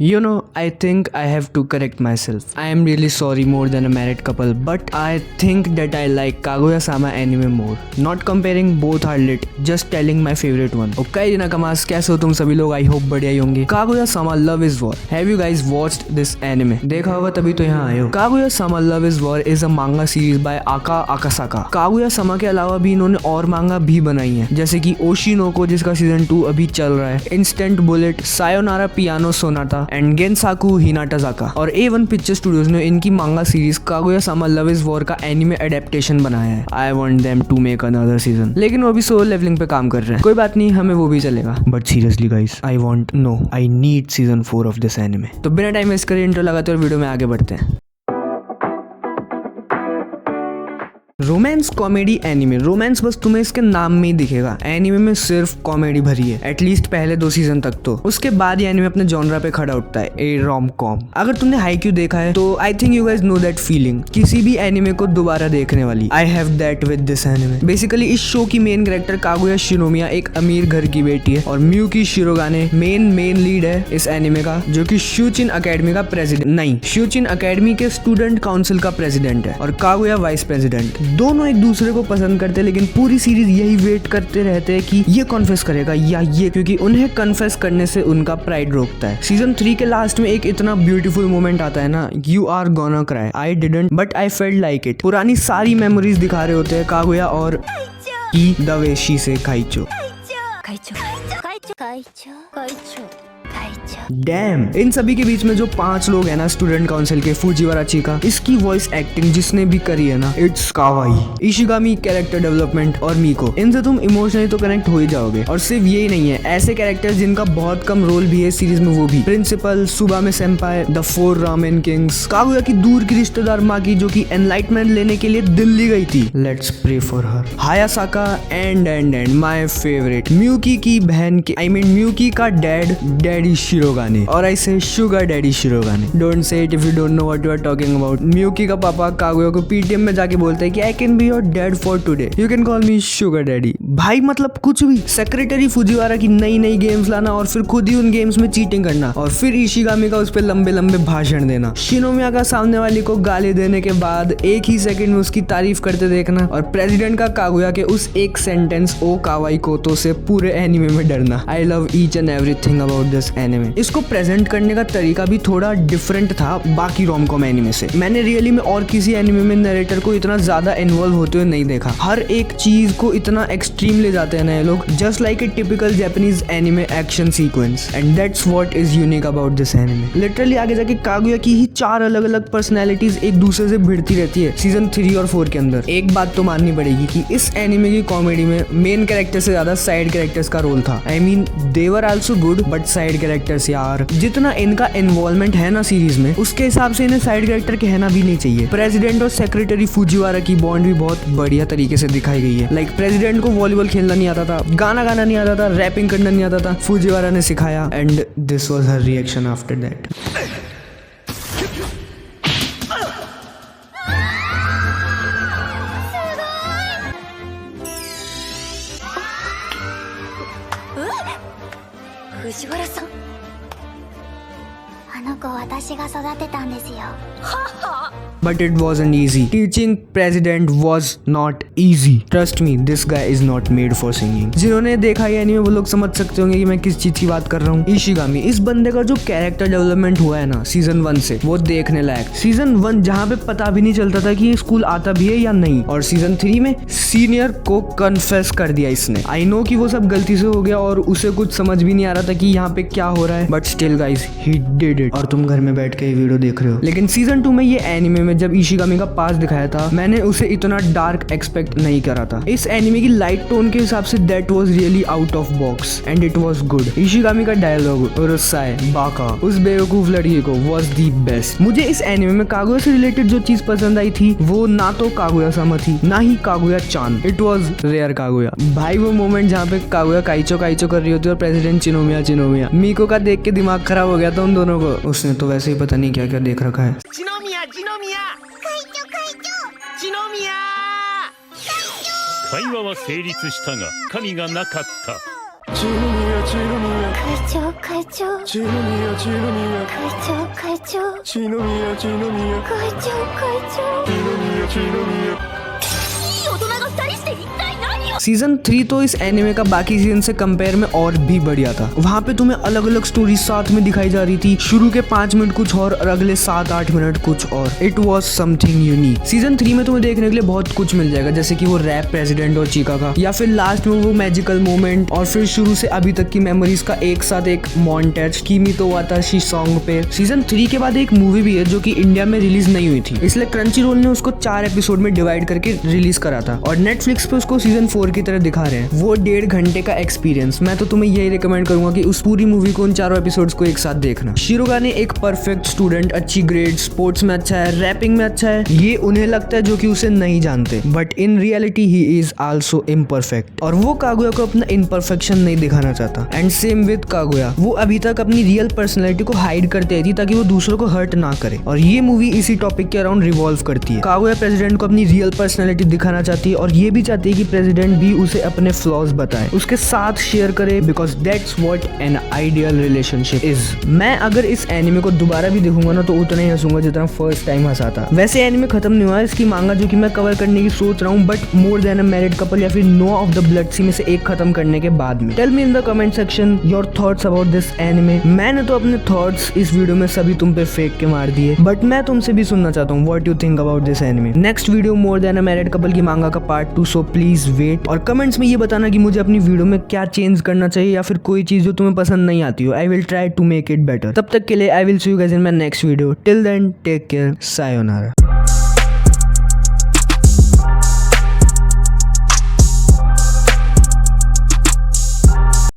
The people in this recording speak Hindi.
You know, I think I have to correct myself. I am really sorry more than a married couple, but I think that I like Kaguya-sama anime more. Not comparing, both are lit. Just telling my favorite one. Okay, Nakamas, कैसे हो तुम सभी लोग? I hope बढ़िया ही होंगे. Kaguya-sama Love is War. Have you guys watched this anime? देखा होगा तभी तो यहाँ आए हो. Kaguya-sama Love is War is a manga series by Aka Akasaka. Kaguya-sama के अलावा भी इन्होंने और मांगा भी बनाई हैं, जैसे कि ओशिनोको जिसका सीजन 2 अभी चल रहा है, instant bullet, Sayonara piano sonata and Gensaku Hinatazaka. और A1 पिक्चर स्टूडियोज ने इनकी manga series Kaguya-sama love is war का एनिमे एडेप्टेशन बनाया है. I want them to make another season, लेकिन वो भी सोलो लेवलिंग पे काम कर रहे हैं. कोई बात नहीं, हमें वो भी चलेगा. But seriously guys, I need season 4 of this anime. तो बिना टाइम वेस्ट करे इंट्रो लगाते और वीडियो में आगे बढ़ते हैं. Romance comedy anime. रोमांस बस तुम्हें इसके नाम में ही दिखेगा. एनिमे में सिर्फ कॉमेडी भरी है, एटलीस्ट पहले 2 सीजन तक तो. उसके बाद ये एनिमे अपने जॉनरा पे खड़ा उठता है, ए रोम कॉम. अगर तुमने हाइक्यू देखा है तो I think you guys know that feeling, किसी भी एनिमे को दोबारा देखने वाली. I have that with this anime. Basically इस शो की मेन कैरेक्टर कागुया शिनोमिया एक अमीर घर की बेटी है और म्यूकी शिरोगाने मेन लीड है इस एनिमे का, जो कि शूचिन अकेडमी का प्रेसिडेंट शूचिन अकेडमी के स्टूडेंट काउंसिल का प्रेसिडेंट है और कागुया वाइस प्रेसिडेंट. दोनों एक दूसरे को पसंद करते हैं, लेकिन पूरी सीरीज यही वेट करते रहते हैं कि ये कन्फेस करेगा या ये, क्योंकि उन्हें कन्फेस करने से उनका प्राइड रोकता है. सीजन 3 के लास्ट में एक इतना ब्यूटीफुल मोमेंट आता है ना, you are gonna cry. I didn't but I felt like it. पुरानी सारी मेमोरीज दिखा रहे होते हैं कागुया और की द वे शी से काइचो. डैम. इन सभी के बीच में जो 5 लोग हैं ना स्टूडेंट काउंसिल के, फुजिवारा चिका, इसकी वॉइस एक्टिंग जिसने भी करी है ना, इट्स कावाई. इशिगामी कैरेक्टर डेवलपमेंट और मीको, इनसे तुम इमोशनली तो कनेक्ट हो ही जाओगे. और सिर्फ यही नहीं है, ऐसे कैरेक्टर्स जिनका बहुत कम रोल भी है सीरीज में, वो भी. Principal, Tsubame senpai, the 4 ramen kings, Kaguya की दूर की रिश्तेदार माकी जो कि एनलाइटमेंट लेने के लिए दिल्ली गई थी, let's pray for her, Hayasaka and my favourite Miyuki की बहन के म्यूकी का डैडी शिरोगाने, और I say sugar daddy Shirogane. Don't say it if you don't know what you are talking about. Miyuki का पापा कागुया को पीटीएम में जाके बोलते हैं कि I can be your dad for today, you can call me sugar daddy. भाई मतलब कुछ भी. सेक्रेटरी फुजिवारा की नई गेम्स लाना और फिर खुद ही उन गेम्स में चीटिंग करना, और फिर इशिगामी का उस पर लंबे भाषण देना. शिनोमिया का सामने वाली को गाली देने के बाद एक ही सेकंड में उसकी तारीफ करते देखना, और प्रेसिडेंट का कागुया के उस एक सेंटेंस ओ कावाई कोतो से पूरे एनिमे में डरना. I love each and everything about this anime. इसको प्रेजेंट करने का तरीका भी थोड़ा डिफरेंट था बाकी रोम-कॉम एनिमे से. मैंने रियली में और किसी एनिमे में नरेटर को इतना ज्यादा इन्वॉल्व होते हुए नहीं देखा. हर एक चीज को इतना एक्सट्रीम ले जाते हैं ना ये लोग, just like a typical Japanese anime action sequence, and that's what is unique about this anime. Literally आगे जाके कागुया की ही 4 अलग पर्सनैलिटीज एक दूसरे से भिड़ती रहती है सीजन 3 और 4 के अंदर. एक बात तो माननी पड़ेगी कि इस एनिमे की कॉमेडी में मेन कैरेक्टर से ज्यादा साइड कैरेक्टर्स का रोल था. I mean they were also good, but side characters यार, जितना इनका इन्वॉल्वमेंट है ना सीरीज में, उसके हिसाब से इन्हें साइड कैरेक्टर कहना भी नहीं चाहिए. प्रेसिडेंट और सेक्रेटरी फुजिवारा की बॉन्ड भी बहुत बढ़िया तरीके से दिखाई गई है. लाइक प्रेसिडेंट को वॉलीबॉल खेलना नहीं आता था, गाना गाना नहीं आता था, रैपिंग करना नहीं आता था, फुजिवारा ने सिखाया, and this was her reaction after दैट.藤原さん、あの子私が育てたんですよ。 But it wasn't easy. Teaching president was not easy. Trust me, this guy is not made for singing. जिन्होंने देखा ये एनिमे वो लोग समझ सकते होंगे कि मैं किस चीज की बात कर रहा हूँ. इशिगामी, इस बंदे का जो कैरेक्टर डेवलपमेंट हुआ है ना सीजन 1 से, वो देखने लायक. सीजन 1 जहाँ पे पता भी नहीं चलता था कि ये स्कूल आता भी है या नहीं, और सीजन 3 में सीनियर को कन्फेस कर दिया इसने. आई नो कि वो सब गलती से हो गया और उसे कुछ समझ भी नहीं आ रहा था कि यहाँ पे क्या हो रहा है, but still guys he did it. और तुम घर में बैठ के ये वीडियो देख रहे हो. लेकिन सीजन 2 में ये एनिमे में जब इशिगामी का पास दिखाया था, मैंने उसे इतना डार्क एक्सपेक्ट नहीं करा था. इस एनिमे की लाइट टोन के हिसाब say that was really out of box and it was good. Ishigami का डायलॉग उरुसाई बाका, उस बेवकूफ लड़की को, वाज द बेस्ट. मुझे इस एनिमे में कागुया से रिलेटेड जो चीज पसंद आई थी वो ना तो कागुया-सामा थी, ना ही Kaguya-chan. It was rare Kaguya. भाई वो मोमेंट जहाँ पे कागुया काइचो कर रही होती है और प्रेसिडेंट चिनोमिया मीको का देख के दिमाग खराब हो गया था उन दोनों को. उसने तो वैसे ही पता नहीं क्या देख रखा है. चिनोमिया 篠宮会話は成立したが神がなかった会長会長会長会長会長いい大人が二人して一体何をसीजन 3 तो इस एनिमे का बाकी सीजन से कंपेयर में और भी बढ़िया था। वहाँ पे तुम्हें अलग अलग स्टोरी साथ में दिखाई जा रही थी। शुरू के 5 मिनट कुछ और अगले 7-8 मिनट कुछ और। It was something unique. Season 3 में तुम्हें देखने के लिए बहुत कुछ मिल जाएगा, जैसे कि वो रैप प्रेसिडेंट और चीका का, या फिर लास्ट में वो मैजिकल मोमेंट, और फिर शुरू से अभी तक की मेमोरीज का एक साथ एक मॉन्टेज किमी तो वाताशी सॉन्ग पे। सीजन 3 के बाद एक मूवी भी है जो कि इंडिया में रिलीज नहीं हुई थी, इसलिए क्रंची रोल ने उसको 4 एपिसोड में डिवाइड करके रिलीज करा था और नेटफ्लिक्स पे उसको सीजन 4 की तरह दिखा रहे हैं। वो 1.5 घंटे का एक्सपीरियंस। मैं तो तुम्हें यही रिकमेंड करूंगा कि उस पूरी मूवी को, उन 4 एपिसोड्स को एक साथ देखना। शिरोगाने एक परफेक्ट स्टूडेंट, अच्छी ग्रेड, स्पोर्ट्स में अच्छा है, रैपिंग में अच्छा है, ये उन्हें लगता है जो कि उसे नहीं जानते, but in reality he is also imperfect. और वो कागुया को अपना इम्परफेक्शन नहीं दिखाना चाहता। एंड सेम विद कागुया, वो अभी तक अपनी रियल पर्सनैलिटी को हाइड करते रहती ताकि वो दूसरों को हर्ट ना करे, और ये मूवी इसी टॉपिक के अराउंड रिवॉल्व करती है। कागुया प्रेसिडेंट को अपनी रियल पर्सनैलिटी दिखाना चाहती है और ये भी चाहती है कि प्रेसिडेंट भी उसे अपने फ्लॉज बताए, उसके साथ शेयर करे, because that's what an ideal relationship is. मैं अगर इस एनिमे को दोबारा भी देखूंगा ना तो उतना ही हंसूंगा जितना फर्स्ट टाइम हंसा था। वैसे एनिमे खत्म नहीं हुआ है, इसकी मांगा जो कि मैं कवर करने की सोच रहा हूँ, but more than a married couple या फिर no of the blood sea में से एक खत्म करने के बाद में। Tell me in the comment section your thoughts about this anime. मैंने तो अपने थॉट्स इस वीडियो में सभी तुम पे फेंक के मार दिए, बट मैं तुमसे भी सुनना चाहता हूँ what you think about this anime. Next video more than a married couple की मांगा का पार्ट 2, सो प्लीज वेट। और कमेंट्स में ये बताना कि मुझे अपनी वीडियो में क्या चेंज करना चाहिए या फिर कोई चीज जो तुम्हें पसंद नहीं आती हो। I will try to make it better. तब तक के लिए I will see you guys in my next video. Till then take care, sayonara.